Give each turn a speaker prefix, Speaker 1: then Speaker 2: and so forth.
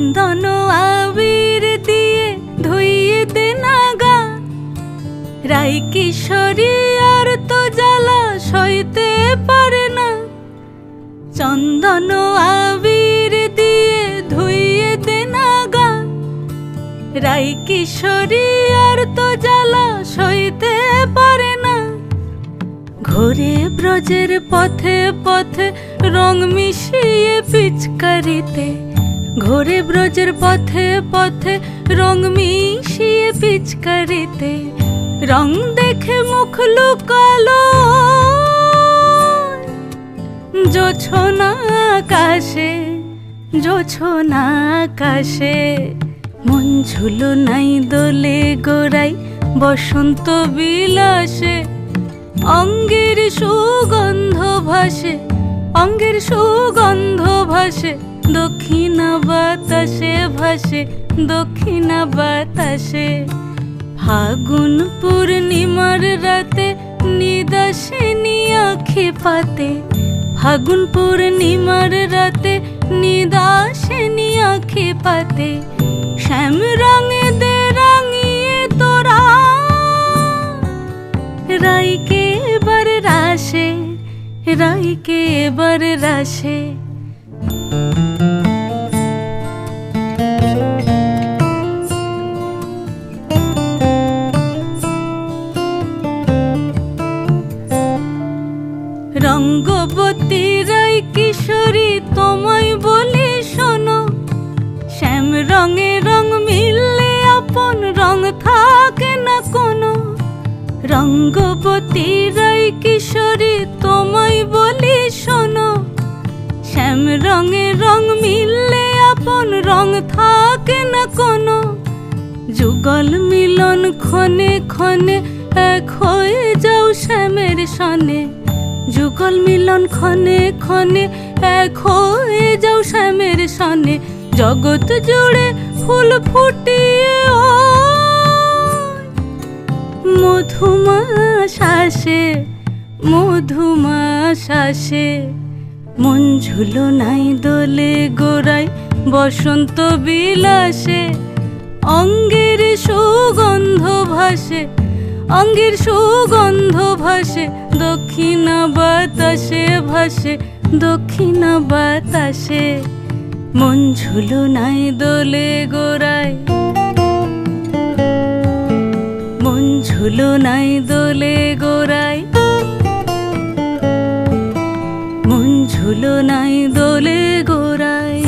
Speaker 1: চন্দন আবির দিয়ে ধুইয়ে দে না গা, রাই কিশোরী আর তো জ্বালা সইতে পারে না। চন্দন আবির দিয়ে ধুইয়ে দে না গা, রাই কিশোরী আর তো জ্বালা সইতে পারে না। ঘোরে ব্রজের পথে পথে রং মিশিয়ে পিচকারিতে, ঘোরে ব্রজের পথে পথে রং মিশিয়ে পিচকারিতে, রং দেখে মুখ লুকালো জোছনা আকাশে, জোছনা আকাশে। মন ঝুলো নাই দোলে গোড়াই বসন্ত বিলাসে, অঙ্গের সুগন্ধ ভাসে, অঙ্গের সুগন্ধ ভাসে, দক্ষিণা বাতাসে ভাসে, দক্ষিণা বাতাসে। ফাগুন পূর্ণিমার রাতে নিদাসিনী আঁখি পাতে, ফাগুন পূর্ণিমার রাতে নিদাসিনী আঁখি পাতে। শ্যাম রঙে দে রাঙিয়ে তোরা রাইকে এবার রাশে, রাইকে এবার রাশে। রঙ্গবতী রাই কিশোরী তোমায় বলি শোনো, শ্যাম রঙে রং মিললে আপন রং থাকে না কোনো। রঙ্গবতী রাই কিশোরী তোমায় বলি শোনো, শ্যাম রঙে রং মিললে আপন রং থাকে না কোনো। যুগল মিলন ক্ষণে ক্ষণে এক হয়ে যাও শ্যামের সনে, যুগল মিলন ক্ষণে ক্ষণে এক হয়ে যাও শ্যামের সনে। জগৎ জুড়ে ফুল ফুটিয়ে ও মধুমাশাসে, মধুমাশাসে। মন ঝুলো নাই দোলে গোড়াই বসন্ত বিলাসে, অঙ্গের সুগন্ধ ভাসে, অঙ্গের সুগন্ধ ভাসে, দক্ষিণা বাতাসে ভাসে, দক্ষিণা বাতাসে। মন ঝুলো নাই দোলে গোড়ায়, মন ঝুলো নাই দোলে গোড়ায়, মন ঝুলো নাই দোলে গোড়ায়।